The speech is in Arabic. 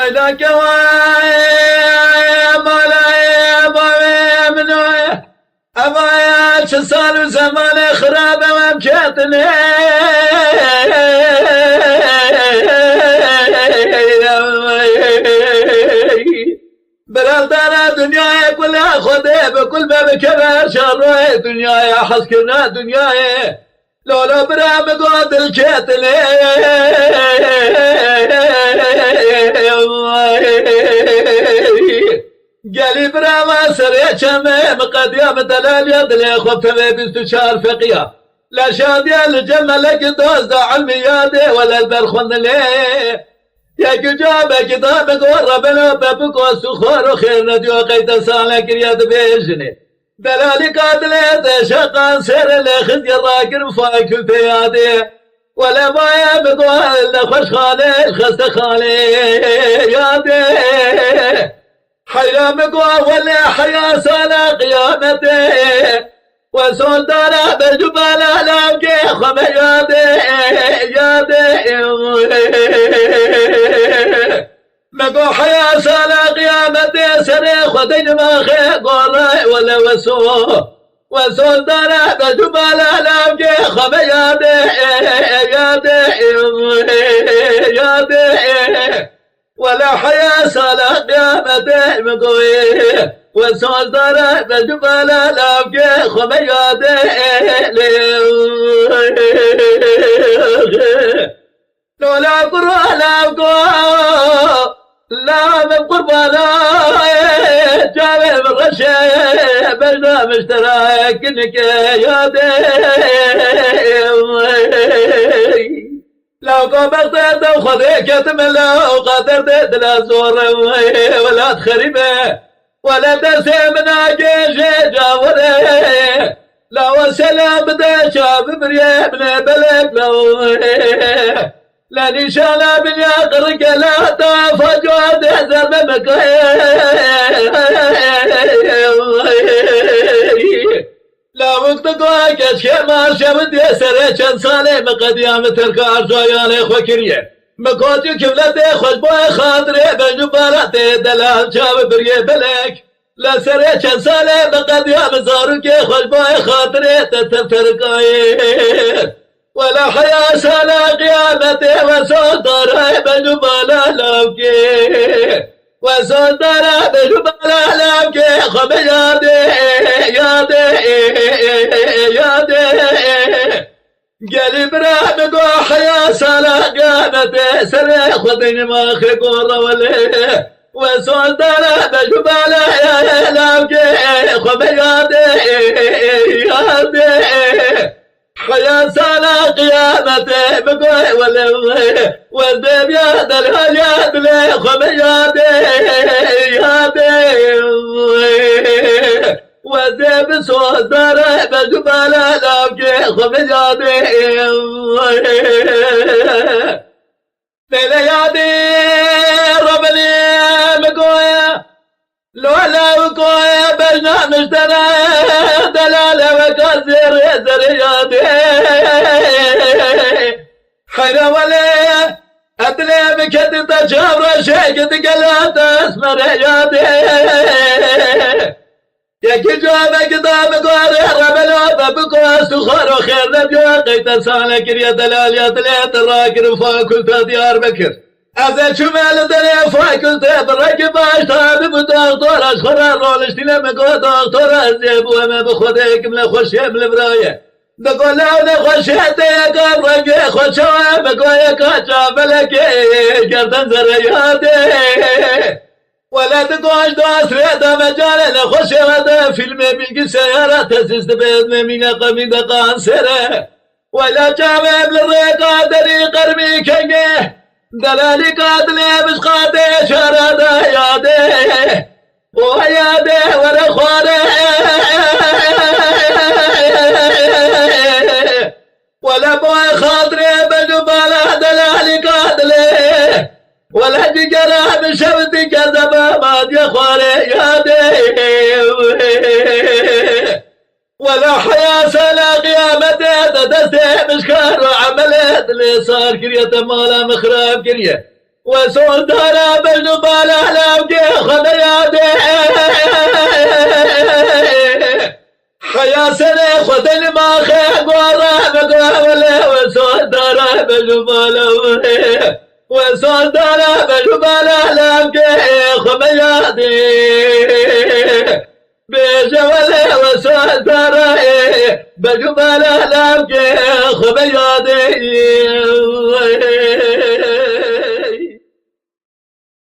لك ما منو أبايا شصال زمان خراب ومشاتني برالدانا دنيا كلها خذي بكل باب كبر شر دنيا حسكنا دنيا لولا برام قود الكتلي قالي برام سريع شمي مقديم دلال يدلي خفت باستشار فقيه لا شادي الجنة لك دوز علمياتي ولا البرخون ليه يا كجابك كتابك وربنا بابك وسخور وخير نديو قيت سالك رياض بيجني دلالي قاتلت شقان سير اللي الراكر فاكل تيادي ولا ما يبقوا الا خوش خالي الخست خالي يادي حيامك ولا حيا سالا قيامتي وسول دارا بالجبال لاقي خميادي يادي مقو حيا سالا قيامتي سريخ ودين ما خيق ولا وسول دارا بالجبال لاقي خميادي يادي ولا حيا سالا قيامتي مقوي وسول دارا بالجبال لاقي خميادي لولا قرى لا من قربانا جابر بالرشا بلنا مشترى كنك يا لو قبضت وخذيك تملا وقدرت لا زور ولا تخربه ولا تسمنا جيش جاوره لا وسلام بدا شاب بريا ابن بلد لو لا نشالا من يقرق لا تفجد هزر لا وقت قواك شما شبد يسر چند ساله مقديام تركار جوياني خوكريه مقوتي كفلتي خوش بوي خاطري بجبارتي دلال شاب بريه بلك لا سري چند ساله مقديام زاروكي خوش بوي خاطري تتفرقاي ولا حيا سالا قيامتي وسود داري بجبالا لوكي وسود داري بجبالا لوكي خبي يادي قالي برامك وحيا سالا قيامتي سري خذيني ما خيقور ولي وسود داري بجبالا لوكي خبي يادي حيا سالا قيامتي بقوي والبيب يا دلال يا دلي خمي يادي والبيب صوت داري بجبالا لوكي خمي يادي ربني بقوي لولا وقوي بجنا مشترى دلالة وكسر زريادي حينا ولي أدلي بكت تجابر شيء تقلت اسمر يادي يكي جوابك دامك ورير بلو بابكو سخور وخير نبيو قيت سالك يا دلال يا دليت الراكر فاكلت ديار بكر أذا شمال دنيا فاكلت بالركب أشتاب بدكتور أشخر رولشتي لما قلت دكتور أزيب وما بخدك من خوش من براية بقول له خوش يا قبرك خوش بقول يا كاتشا بلك قردن زرياتي ولا تقوش داس ريدا مجال خوش هذا فيلم بيجي سيارة تسست بيد من قمي دقان سره ولا جاب للريقة دري قرمي كنجه دلالي قاتلي مش قاتي شرده يادي ويادي ورخواني ولا بوي خاطري بجبالة دلالي قاتلي ولا جقرة بشبتي كذبة ما يخواني يادي ولا حياة سلا قيامتي تدستي مشكار وعملت اللي صار كريه مالا مخراب كريه وسود دارا بجبال أحلام كي خدياتي حيا سنة خدني ما خيق ورا بقابله وسود دارا بجبال وسود دارا بجبال أحلام كي خدياتي بجبال وسود دارا بجبال أحلام كي خدياتي